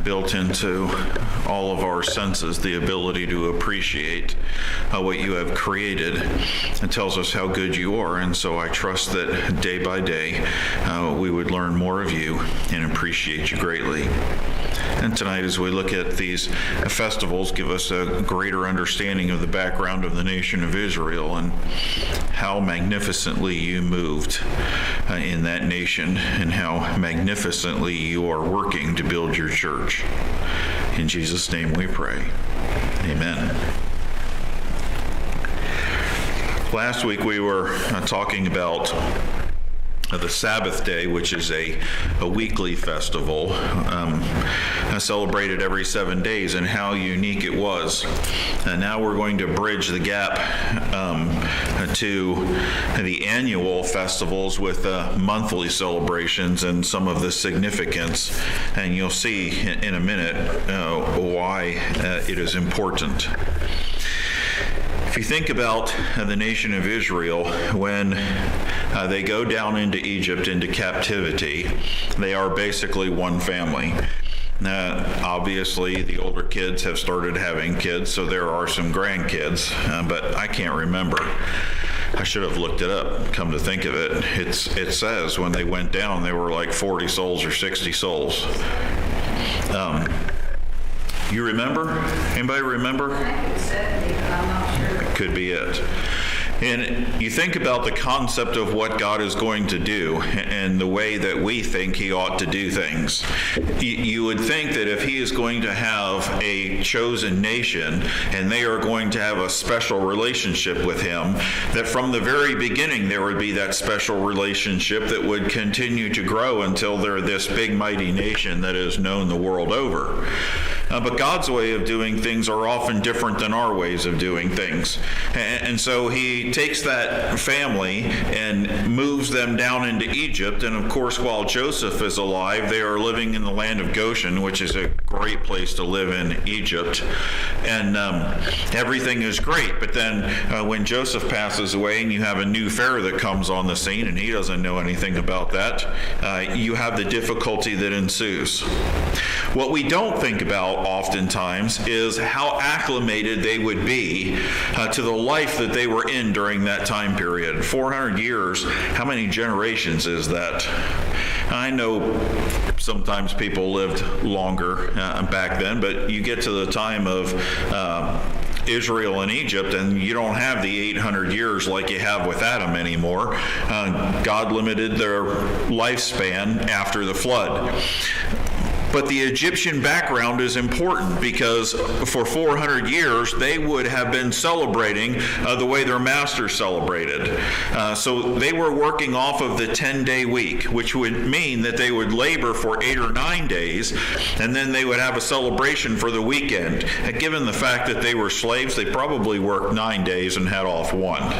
built into all of our senses the ability to appreciate what you have created. It tells us how good you are, and so I trust that day by day we would learn more of you and appreciate you greatly. And tonight, as we look at these festivals, give us a greater understanding of the background of the nation of Israel and how magnificently you moved in that nation and how magnificently you are working to build your church. In Jesus' name we pray. Amen. Last week we were talking about the Sabbath day, which is a weekly festival celebrated every 7 days, and how unique it was. And now we're going to bridge the gap to the annual festivals with monthly celebrations and some of the significance. And you'll see in a minute why it is important. If you think about the nation of Israel, when they go down into Egypt, into captivity, they are basically one family. Obviously, the older kids have started having kids, so there are some grandkids, but I can't remember. I should have looked it up, come to think of it. It says when they went down, they were like 40 souls or 60 souls. You remember? Anybody remember? I think it's 70, but I'm not sure. Could be it. And you think about the concept of what God is going to do and the way that we think he ought to do things. You would think that if he is going to have a chosen nation and they are going to have a special relationship with him, that from the very beginning there would be that special relationship that would continue to grow until they're this big mighty nation that is known the world over. But God's way of doing things are often different than our ways of doing things. And so he takes that family and moves them down into Egypt. And of course, while Joseph is alive, they are living in the land of Goshen, which is a great place to live in Egypt. And everything is great. But then when Joseph passes away and you have a new Pharaoh that comes on the scene and he doesn't know anything about that, you have the difficulty that ensues. What we don't think about oftentimes is how acclimated they would be to the life that they were in during that time period. 400 years, how many generations is that? I know sometimes people lived longer back then, but you get to the time of Israel and Egypt, and you don't have the 800 years like you have with Adam anymore. God limited their lifespan after the flood. But the Egyptian background is important because for 400 years they would have been celebrating the way their master celebrated. So they were working off of the 10-day week, which would mean that they would labor for 8 or 9 days, and then they would have a celebration for the weekend. And given the fact that they were slaves, they probably worked 9 days and had off 1.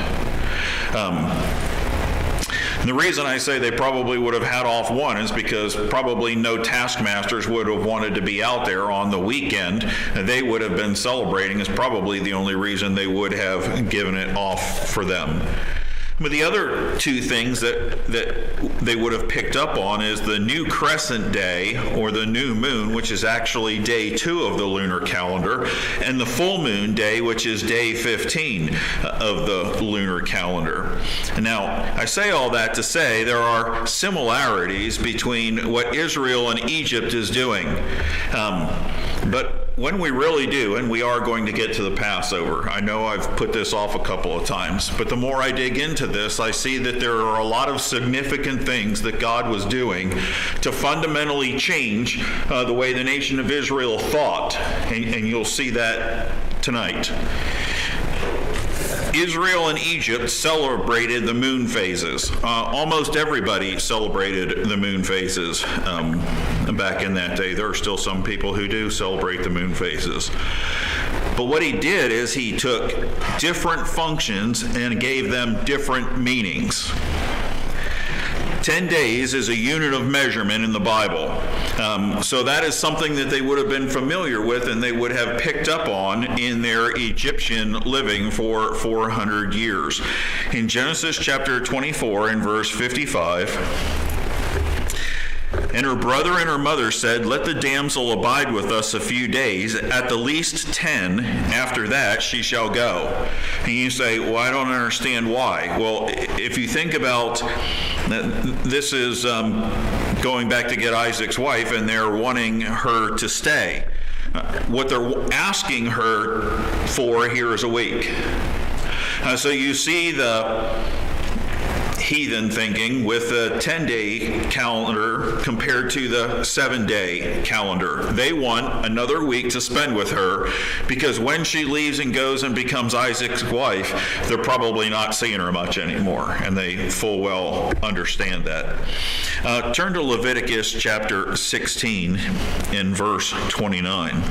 The reason I say they probably would have had off 1 is because probably no taskmasters would have wanted to be out there on the weekend. They would have been celebrating is probably the only reason they would have given it off for them. But the other two things that they would have picked up on is the new crescent day, or the new moon, which is actually day 2 of the lunar calendar, and the full moon day, which is day 15 of the lunar calendar. Now, I say all that to say there are similarities between what Israel and Egypt is doing. But when we really do, and we are going to get to the Passover, I know I've put this off a couple of times, but the more I dig into this, I see that there are a lot of significant things that God was doing to fundamentally change the way the nation of Israel thought, and you'll see that tonight. Israel and Egypt celebrated the moon phases. Almost everybody celebrated the moon phases back in that day. There are still some people who do celebrate the moon phases. But what he did is he took different functions and gave them different meanings. 10 days is a unit of measurement in the Bible. So that is something that they would have been familiar with and they would have picked up on in their Egyptian living for 400 years. In Genesis chapter 24 and verse 55, And her brother and her mother said, let the damsel abide with us a few days, at the least 10. After that she shall go. And you say, well, I don't understand why. Well, if you think about, this is going back to get Isaac's wife, and they're wanting her to stay. What they're asking her for here is a week. So you see the heathen thinking with the 10-day calendar compared to the 7-day calendar. They want another week to spend with her, because when she leaves and goes and becomes Isaac's wife, they're probably not seeing her much anymore, and they full well understand that. Turn to Leviticus chapter 16 in verse 29.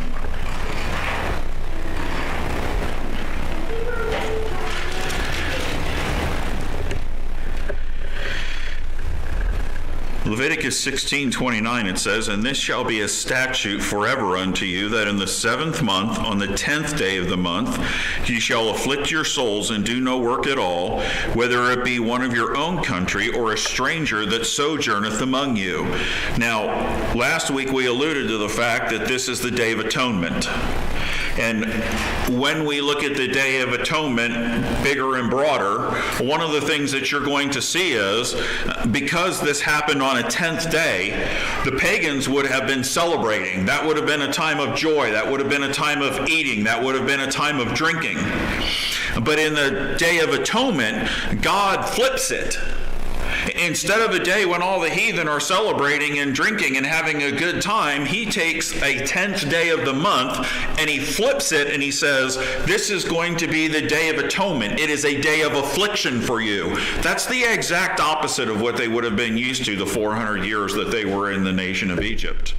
Leviticus 16:29, it says, and this shall be a statute forever unto you, that in the 7th month, on the 10th day of the month, ye shall afflict your souls and do no work at all, whether it be one of your own country or a stranger that sojourneth among you. Now, last week we alluded to the fact that this is the Day of Atonement. And when we look at the Day of Atonement, bigger and broader, one of the things that you're going to see is, because this happened on a 10th day, the pagans would have been celebrating. That would have been a time of joy. That would have been a time of eating. That would have been a time of drinking. But in the Day of Atonement, God flips it. Instead of a day when all the heathen are celebrating and drinking and having a good time, he takes a 10th day of the month and he flips it and he says, this is going to be the Day of Atonement. It is a day of affliction for you. That's the exact opposite of what they would have been used to the 400 years that they were in the nation of Egypt.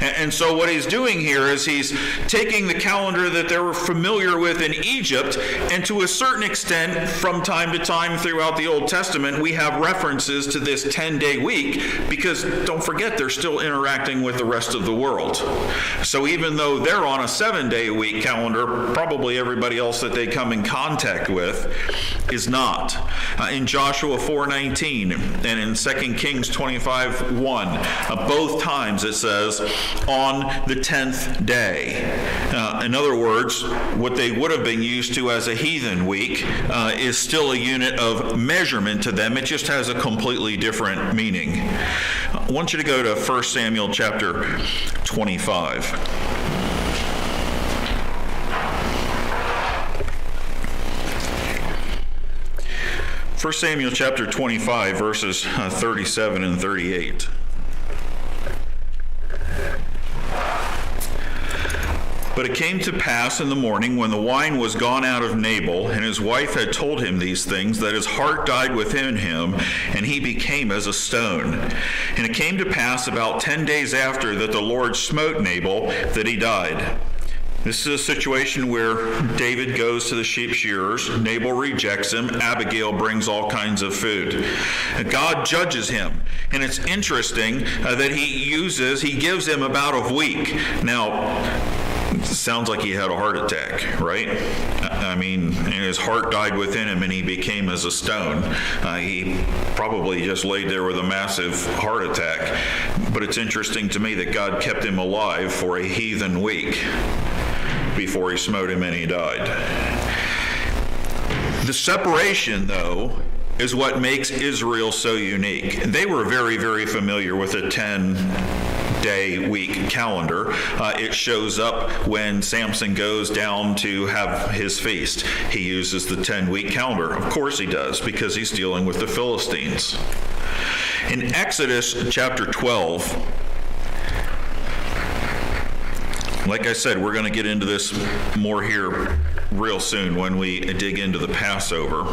And so what he's doing here is he's taking the calendar that they were familiar with in Egypt, and to a certain extent, from time to time throughout the Old Testament, we have references to this 10-day week, because don't forget, they're still interacting with the rest of the world. So even though they're on a 7-day week calendar, probably everybody else that they come in contact with is not. In Joshua 4:19 and in 2 Kings 25:1, both times it says, on the 10th day. In other words, what they would have been used to as a heathen week is still a unit of measurement to them. It just has a completely different meaning. I want you to go to 1 Samuel chapter 25. 1 Samuel chapter 25, verses 37 and 38. But it came to pass in the morning, when the wine was gone out of Nabal, and his wife had told him these things, that his heart died within him, and he became as a stone. And it came to pass about 10 days after that the Lord smote Nabal, that he died. This is a situation where David goes to the sheep shearers. Nabal rejects him. Abigail brings all kinds of food. God judges him. And it's interesting that he gives him about a week. Now, it sounds like he had a heart attack, right? I mean, his heart died within him and he became as a stone. He probably just laid there with a massive heart attack. But it's interesting to me that God kept him alive for a heathen week before he smote him and he died. The separation, though, is what makes Israel so unique. They were very, very familiar with a 10-day week calendar. It shows up when Samson goes down to have his feast. He uses the 10-week calendar. Of course he does, because he's dealing with the Philistines. In Exodus chapter 12, like I said, we're going to get into this more here real soon when we dig into the Passover.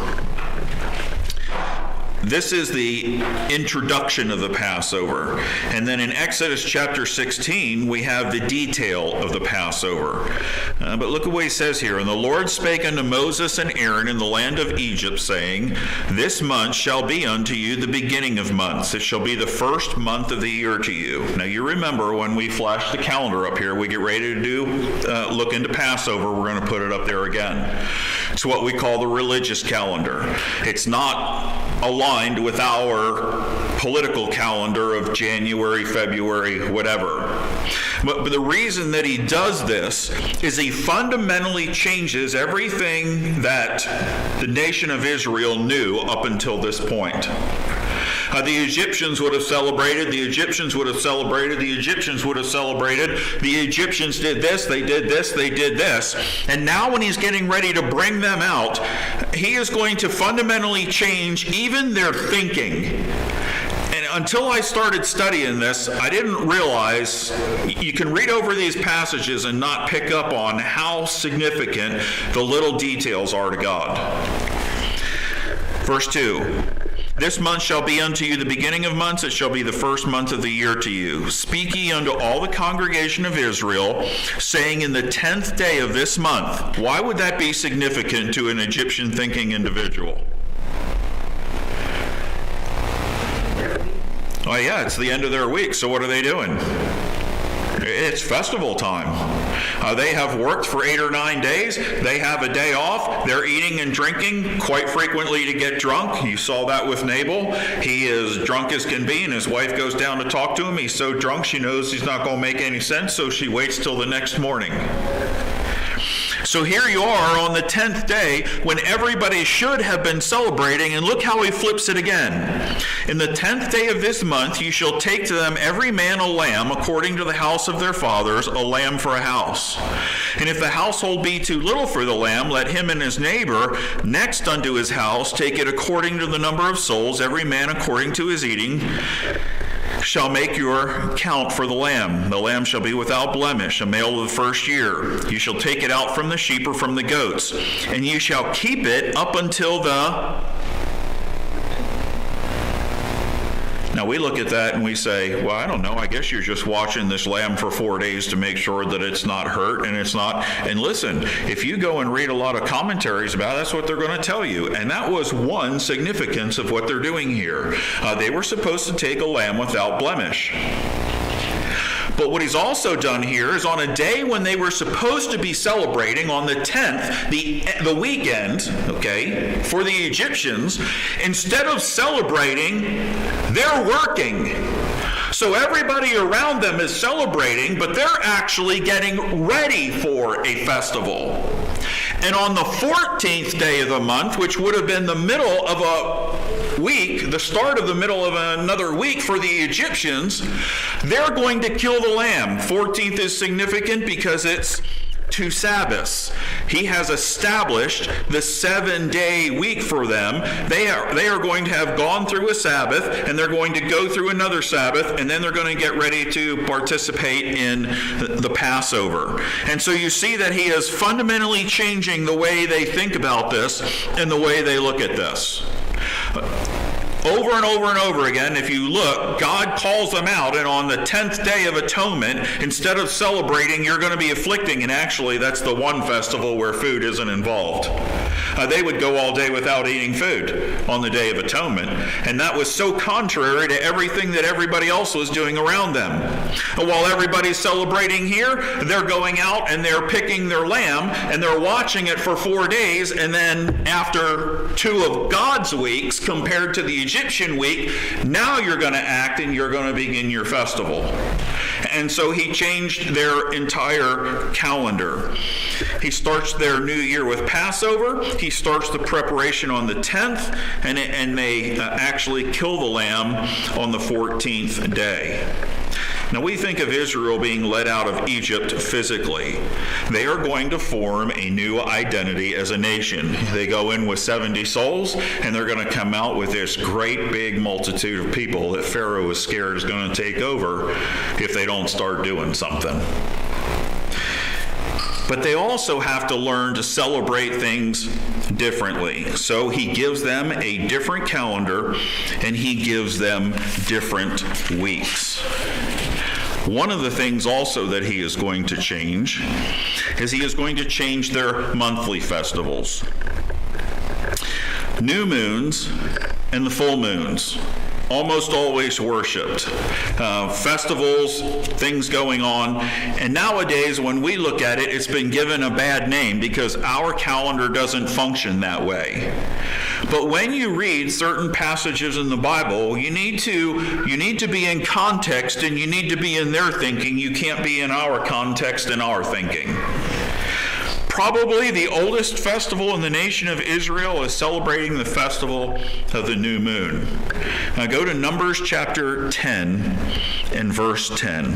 This is the introduction of the Passover. And then in Exodus chapter 16, we have the detail of the Passover. But look at what he says here. And the Lord spake unto Moses and Aaron in the land of Egypt, saying, this month shall be unto you the beginning of months. It shall be the first month of the year to you. Now you remember when we flash the calendar up here, we get ready to look into Passover. We're going to put it up there again. It's what we call the religious calendar. It's not aligned with our political calendar of January, February, whatever. But the reason that he does this is he fundamentally changes everything that the nation of Israel knew up until this point. The Egyptians would have celebrated, the Egyptians would have celebrated, the Egyptians would have celebrated, the Egyptians did this, they did this, they did this. And now when he's getting ready to bring them out, he is going to fundamentally change even their thinking. And until I started studying this, I didn't realize you can read over these passages and not pick up on how significant the little details are to God. Verse 2. This month shall be unto you the beginning of months, it shall be the first month of the year to you. Speak ye unto all the congregation of Israel, saying, in the 10th day of this month. Why would that be significant to an Egyptian thinking individual? Oh yeah, it's the end of their week, so what are they doing? It's festival time. They have worked for 8 or 9 days. They have a day off. They're eating and drinking quite frequently to get drunk. You saw that with Nabal. He is drunk as can be, and his wife goes down to talk to him. He's so drunk she knows he's not going to make any sense, so she waits till the next morning. So here you are on the 10th day when everybody should have been celebrating, and look how he flips it again. In the 10th day of this month you shall take to them every man a lamb according to the house of their fathers, a lamb for a house. And if the household be too little for the lamb, let him and his neighbor next unto his house take it according to the number of souls, every man according to his eating. Shall make your count for the lamb. The lamb shall be without blemish, a male of the first year. You shall take it out from the sheep or from the goats, and you shall keep it up until the... Now we look at that and we say, well, I don't know, I guess you're just watching this lamb for 4 days to make sure that it's not hurt and it's not. And listen, if you go and read a lot of commentaries about it, that's what they're going to tell you. And that was one significance of what they're doing here. They were supposed to take a lamb without blemish. But what he's also done here is on a day when they were supposed to be celebrating, on the 10th, the weekend, okay, for the Egyptians, instead of celebrating, they're working. So everybody around them is celebrating, but they're actually getting ready for a festival. And on the 14th day of the month, which would have been the middle of a week, the start of the middle of another week for the Egyptians, they're going to kill the lamb. 14th is significant because it's 2 Sabbaths. He has established the 7-day week for them. They are going to have gone through a Sabbath, and they're going to go through another Sabbath, and then they're going to get ready to participate in the Passover. And so you see that he is fundamentally changing the way they think about this and the way they look at this. Over and over and over again, if you look, God calls them out, and on the 10th day of atonement, instead of celebrating, you're going to be afflicting, and actually that's the one festival where food isn't involved. They would go all day without eating food on the Day of Atonement, and that was so contrary to everything that everybody else was doing around them. While everybody's celebrating here, they're going out and they're picking their lamb, and they're watching it for 4 days, and then after 2 of God's weeks compared to the Egyptian week, now you're going to act and you're going to begin your festival. And so he changed their entire calendar. He starts their new year with Passover. He starts the preparation on the 10th, and they actually kill the lamb on the 14th day. Now we think of Israel being led out of Egypt physically. They are going to form a new identity as a nation. They go in with 70 souls, and they're going to come out with this great big multitude of people that Pharaoh is scared is going to take over if they don't start doing something. But they also have to learn to celebrate things differently. So he gives them a different calendar, and he gives them different weeks. One of the things also that he is going to change is he is going to change their monthly festivals. New moons and the full moons. almost always worshiped. Festivals, things going on. And nowadays, when we look at it, it's been given a bad name because our calendar doesn't function that way. But when you read certain passages in the Bible, you need to be in context, and you need to be in their thinking. You can't be in our context and our thinking. Probably the oldest festival in the nation of Israel is celebrating the festival of the new moon. Now go to Numbers chapter 10 and verse 10.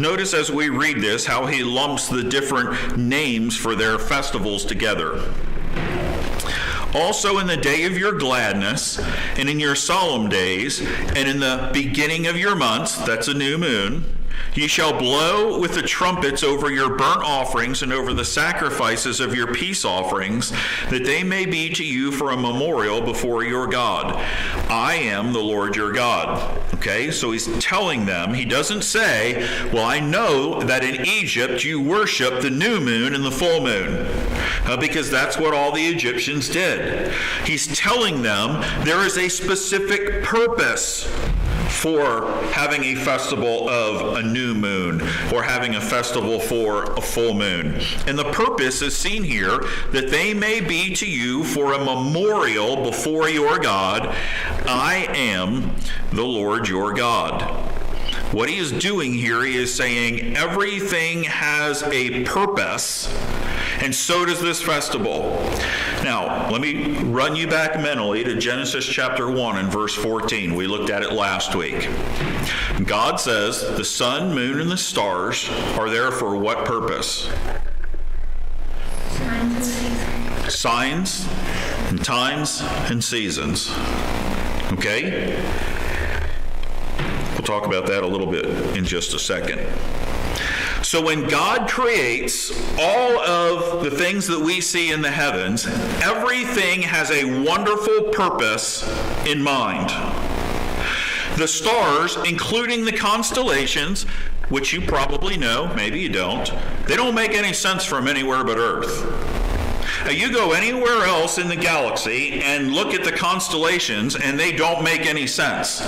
Notice as we read this how he lumps the different names for their festivals together. Also in the day of your gladness, and in your solemn days, and in the beginning of your months, that's a new moon, ye shall blow with the trumpets over your burnt offerings and over the sacrifices of your peace offerings, that they may be to you for a memorial before your God. I am the Lord your God. Okay, so he's telling them, he doesn't say, well, I know that in Egypt you worship the new moon and the full moon, because that's what all the Egyptians did. He's telling them there is a specific purpose for having a festival of a new moon or having a festival for a full moon. And the purpose is seen here, that they may be to you for a memorial before your God. I am the Lord your God. What he is doing here, he is saying everything has a purpose, and so does this festival. Now, let me run you back mentally to Genesis chapter 1 and verse 14. We looked at it last week. God says the sun, moon, and the stars are there for what purpose? Signs and times and seasons. Okay? We'll talk about that a little bit in just a second. So when God creates all of the things that we see in the heavens, everything has a wonderful purpose in mind. The stars, including the constellations, which you probably know, maybe you don't, they don't make any sense from anywhere but Earth. You go anywhere else in the galaxy and look at the constellations, and they don't make any sense.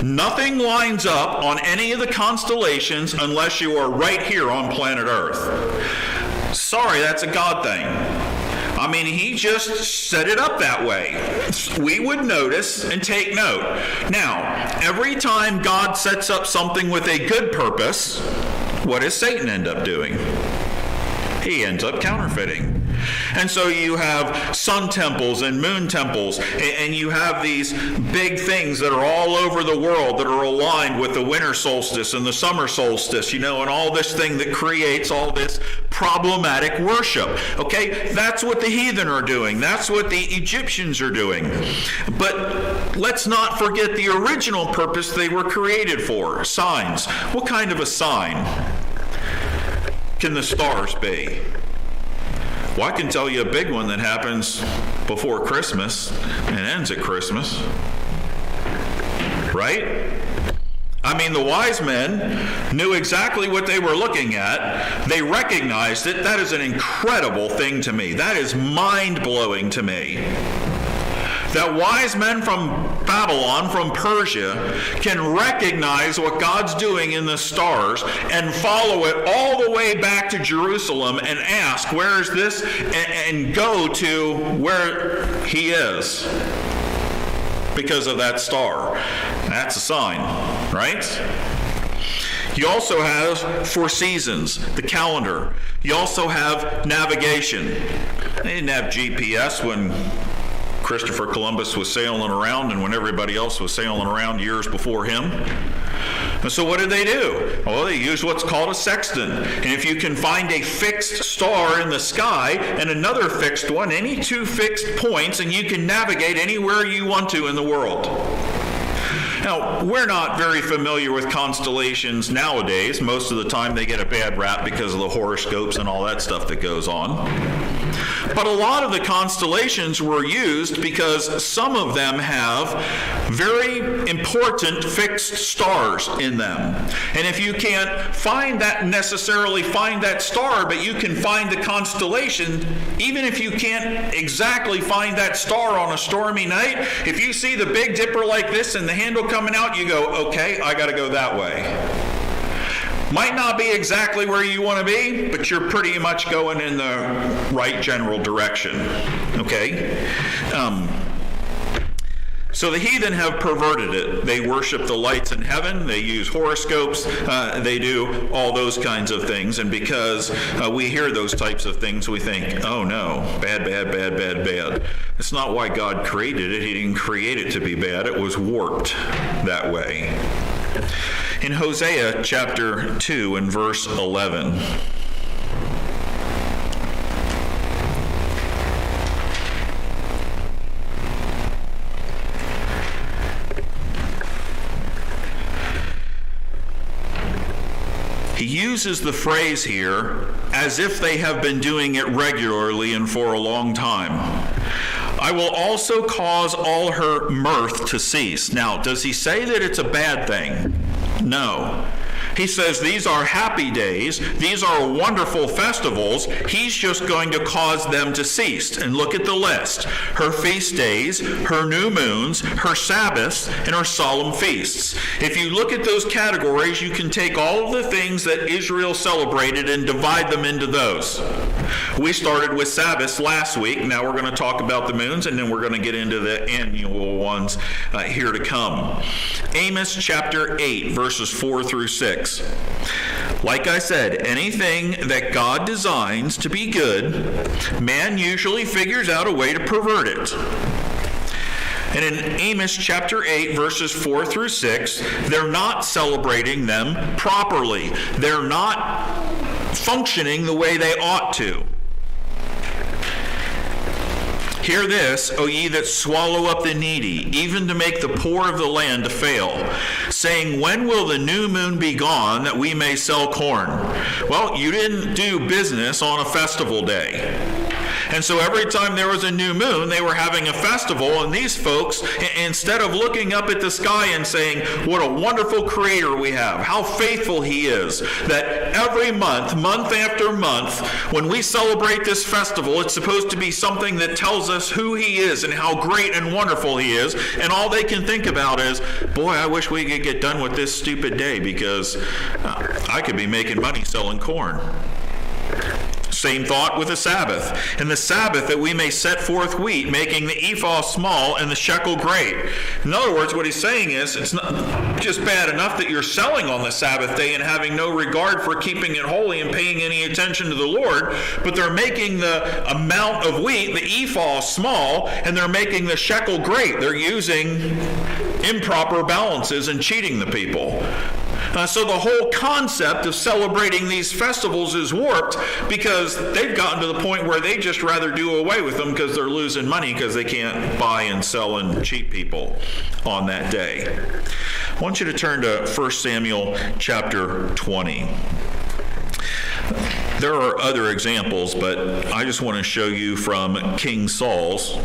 Nothing lines up on any of the constellations unless you are right here on planet Earth. Sorry, that's a God thing. I mean, he just set it up that way. We would notice and take note. Now, every time God sets up something with a good purpose, what does Satan end up doing? He ends up counterfeiting. And so you have sun temples and moon temples, and you have these big things that are all over the world that are aligned with the winter solstice and the summer solstice, and all this thing that creates all this problematic worship. Okay, that's what the heathen are doing. That's what the Egyptians are doing. But let's not forget the original purpose they were created for, signs. What kind of a sign can the stars be? Well, I can tell you a big one that happens before Christmas and ends at Christmas. Right? I mean, the wise men knew exactly what they were looking at. They recognized it. That is an incredible thing to me. That is mind-blowing to me. That wise men from Babylon, from Persia, can recognize what God's doing in the stars and follow it all the way back to Jerusalem and ask, where is this? And go to where he is because of that star. That's a sign, right? You also have for seasons, the calendar. You also have navigation. They didn't have GPS when Christopher Columbus was sailing around and when everybody else was sailing around years before him. And so what did they do? Well, they used what's called a sextant. And if you can find a fixed star in the sky and another fixed one, any two fixed points, and you can navigate anywhere you want to in the world. Now, we're not very familiar with constellations nowadays. Most of the time they get a bad rap because of the horoscopes and all that stuff that goes on. But a lot of the constellations were used because some of them have very important fixed stars in them. And if you can't necessarily find that star, but you can find the constellation, even if you can't exactly find that star on a stormy night, if you see the Big Dipper like this and the handle coming out, you go, okay, I got to go that way. Might not be exactly where you want to be, but you're pretty much going in the right general direction. Okay? So the heathen have perverted it. They worship the lights in heaven. They use horoscopes. They do all those kinds of things. And because we hear those types of things, we think, oh no, bad, bad, bad, bad, bad. It's not why God created it. He didn't create it to be bad. It was warped that way. In Hosea chapter 2 and verse 11, he uses the phrase here as if they have been doing it regularly and for a long time. I will also cause all her mirth to cease. Now, does he say that it's a bad thing? No. He says these are happy days, these are wonderful festivals, he's just going to cause them to cease. And look at the list. Her feast days, her new moons, her Sabbaths, and her solemn feasts. If you look at those categories, you can take all of the things that Israel celebrated and divide them into those. We started with Sabbaths last week. Now we're going to talk about the moons, and then we're going to get into the annual ones here to come. Amos chapter 8, verses 4 through 6. Like I said, anything that God designs to be good, man usually figures out a way to pervert it. And in Amos chapter 8, verses 4 through 6, they're not celebrating them properly. They're not functioning the way they ought to. Hear this, O ye that swallow up the needy, even to make the poor of the land to fail, saying, when will the new moon be gone, that we may sell corn? Well, you didn't do business on a festival day. And so every time there was a new moon, they were having a festival, and these folks, instead of looking up at the sky and saying, what a wonderful creator we have, how faithful he is, that every month after month, when we celebrate this festival, it's supposed to be something that tells us who he is and how great and wonderful he is, and all they can think about is, boy, I wish we could get done with this stupid day because I could be making money selling corn. Same thought with the Sabbath. In the Sabbath that we may set forth wheat, making the ephah small and the shekel great. In other words, what he's saying is, it's not just bad enough that you're selling on the Sabbath day and having no regard for keeping it holy and paying any attention to the Lord, but they're making the amount of wheat, the ephah, small, and they're making the shekel great. They're using improper balances and cheating the people. So the whole concept of celebrating these festivals is warped because they've gotten to the point where they just rather do away with them because they're losing money because they can't buy and sell and cheat people on that day. I want you to turn to 1 Samuel chapter 20. There are other examples, but I just want to show you from King Saul's.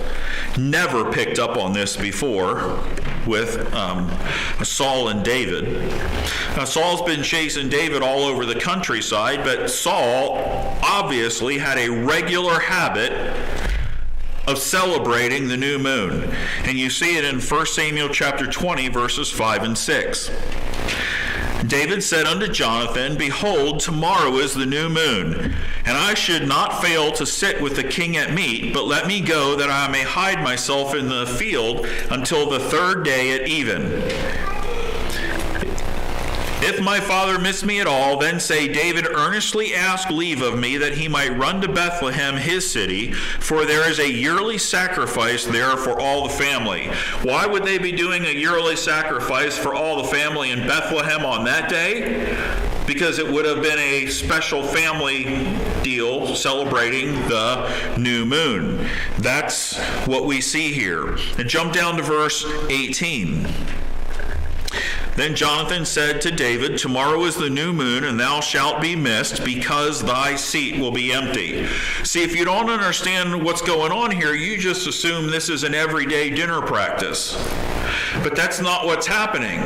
Never picked up on this before with Saul and David. Now, Saul's been chasing David all over the countryside, but Saul obviously had a regular habit of celebrating the new moon. And you see it in 1 Samuel chapter 20, verses 5 and 6. David said unto Jonathan, behold, tomorrow is the new moon, and I should not fail to sit with the king at meat, but let me go that I may hide myself in the field until the third day at even. If my father miss me at all, then say, David earnestly asked leave of me that he might run to Bethlehem, his city, for there is a yearly sacrifice there for all the family. Why would they be doing a yearly sacrifice for all the family in Bethlehem on that day? Because it would have been a special family deal celebrating the new moon. That's what we see here. And jump down to verse 18. Then Jonathan said to David, "Tomorrow is the new moon, and thou shalt be missed, because thy seat will be empty." See, if you don't understand what's going on here, you just assume this is an everyday dinner practice. But that's not what's happening.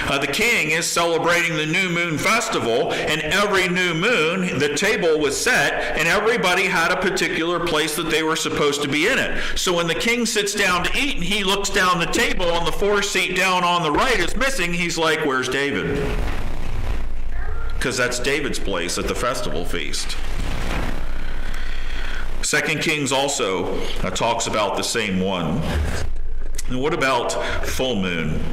The king is celebrating the new moon festival, and every new moon, the table was set, and everybody had a particular place that they were supposed to be in it. So when the king sits down to eat, and he looks down the table, and the fourth seat down on the right is missing, he's like, "Where's David?" Because that's David's place at the festival feast. 2 Kings also talks about the same one. And what about full moon?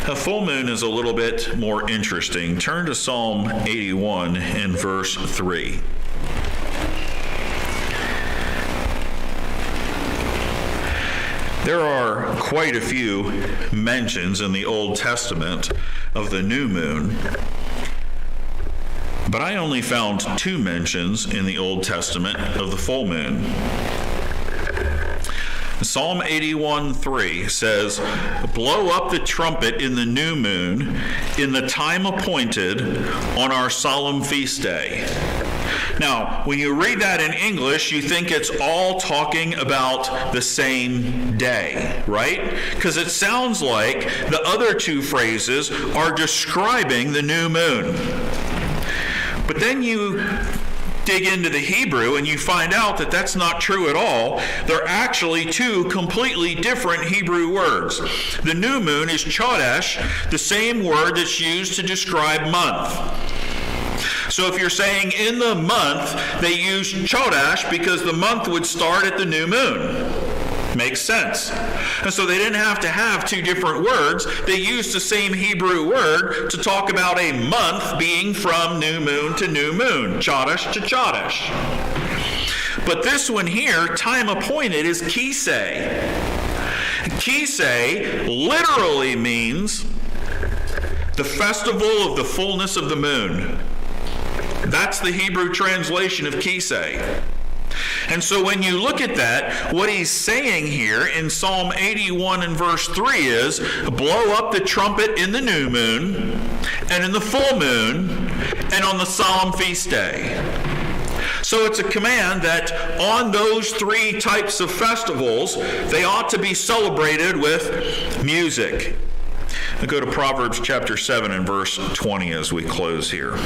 A full moon is a little bit more interesting. Turn to Psalm 81 and verse 3. There are quite a few mentions in the Old Testament of the new moon, but I only found 2 mentions in the Old Testament of the full moon. Psalm 81:3 says, "Blow up the trumpet in the new moon, in the time appointed, on our solemn feast day." Now, when you read that in English, you think it's all talking about the same day, right? Because it sounds like the other 2 phrases are describing the new moon. But then you dig into the Hebrew and you find out that that's not true at all. They're actually 2 completely different Hebrew words. The new moon is chodesh, the same word that's used to describe month. So if you're saying in the month, they use chodesh because the month would start at the new moon. Makes sense. And so they didn't have to have 2 different words. They used the same Hebrew word to talk about a month being from new moon to new moon, chodesh to chodesh. But this one here, time appointed, is kisei. Kisei literally means the festival of the fullness of the moon. That's the Hebrew translation of kisei. And so when you look at that, what he's saying here in Psalm 81 and verse 3 is, blow up the trumpet in the new moon, and in the full moon, and on the solemn feast day. So it's a command that on those 3 types of festivals, they ought to be celebrated with music. I'll go to Proverbs chapter 7 and verse 20 as we close here.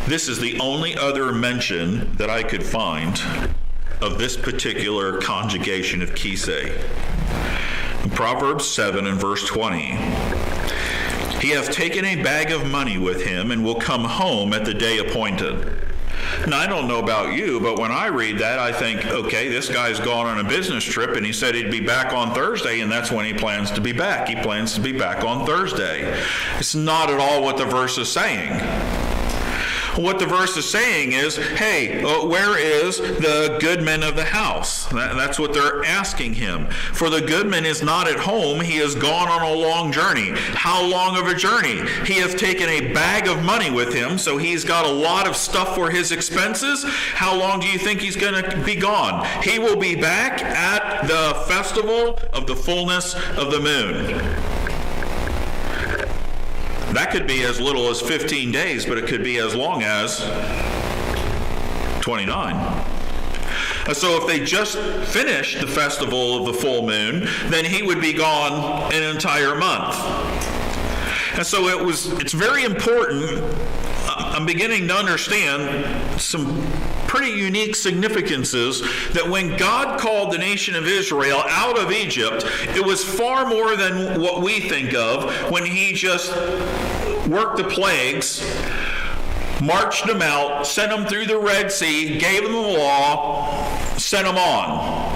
This is the only other mention that I could find of this particular conjugation of kisei. In Proverbs 7 and verse 20, "He hath taken a bag of money with him, and will come home at the day appointed." Now, I don't know about you, but when I read that, I think, okay, this guy's gone on a business trip, and he said he'd be back on Thursday, and that's when he plans to be back. He plans to be back on Thursday. It's not at all what the verse is saying. What the verse is saying is, hey, where is the goodman of the house? That's what they're asking him. For the goodman is not at home. He has gone on a long journey. How long of a journey? He has taken a bag of money with him, so he's got a lot of stuff for his expenses. How long do you think he's going to be gone? He will be back at the festival of the fullness of the moon. That could be as little as 15 days, but it could be as long as 29. So if they just finished the festival of the full moon, then he would be gone an entire month. And so it's very important. I'm beginning to understand some pretty unique significances that when God called the nation of Israel out of Egypt, it was far more than what we think of when he just worked the plagues, marched them out, sent them through the Red Sea, gave them the law, sent them on.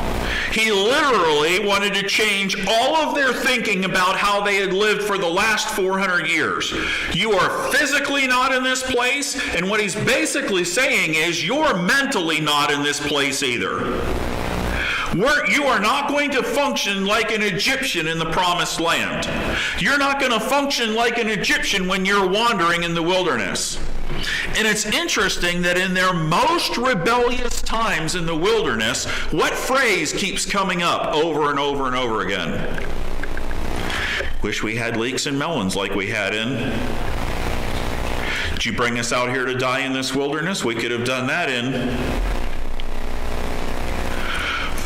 He literally wanted to change all of their thinking about how they had lived for the last 400 years. You are physically not in this place, and what he's basically saying is you're mentally not in this place either. You are not going to function like an Egyptian in the promised land. You're not going to function like an Egyptian when you're wandering in the wilderness. And it's interesting that in their most rebellious times in the wilderness, what phrase keeps coming up over and over and over again? Wish we had leeks and melons like we had in. Did you bring us out here to die in this wilderness? We could have done that in.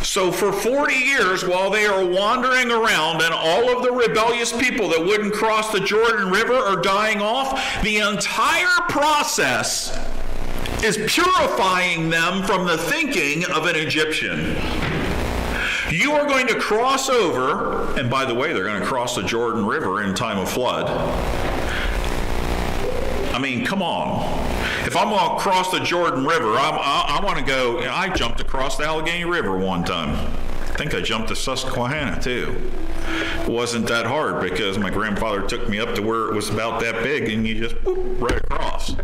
So for 40 years, while they are wandering around and all of the rebellious people that wouldn't cross the Jordan River are dying off, the entire process is purifying them from the thinking of an Egyptian. You are going to cross over, and by the way, they're going to cross the Jordan River in time of flood. I mean, come on. If I'm going to cross the Jordan River, I want to go. I jumped across the Allegheny River one time. I think I jumped the Susquehanna too. It wasn't that hard because my grandfather took me up to where it was about that big and you just whoop, right across.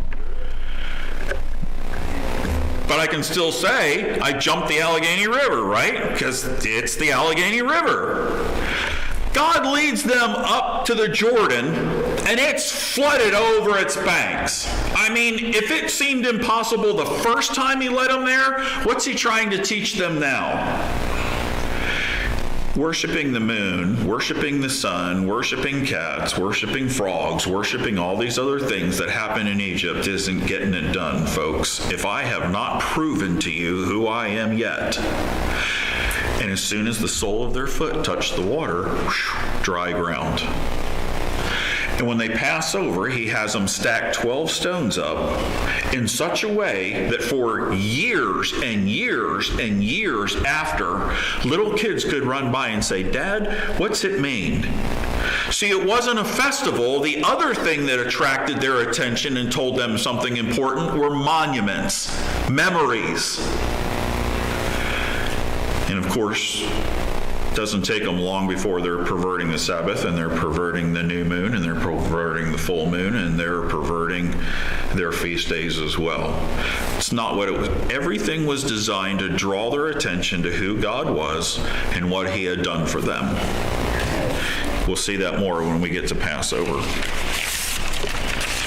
But I can still say I jumped the Allegheny River, right? Because it's the Allegheny River. God leads them up to the Jordan, and it's flooded over its banks. I mean, if it seemed impossible the first time he led them there, what's he trying to teach them now? Worshipping the moon, worshiping the sun, worshiping cats, worshiping frogs, worshiping all these other things that happen in Egypt isn't getting it done, folks. If I have not proven to you who I am yet. And as soon as the sole of their foot touched the water, whoosh, dry ground. And when they pass over, he has them stack 12 stones up in such a way that for years and years and years after, little kids could run by and say, "Dad, what's it mean?" See, it wasn't a festival. The other thing that attracted their attention and told them something important were monuments, memories. And of course, it doesn't take them long before they're perverting the Sabbath, and they're perverting the new moon, and they're perverting the full moon, and they're perverting their feast days as well. It's not what it was. Everything was designed to draw their attention to who God was and what he had done for them. We'll see that more when we get to Passover.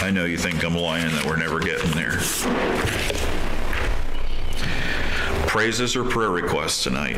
I know you think I'm lying that we're never getting there. Praises or prayer requests tonight?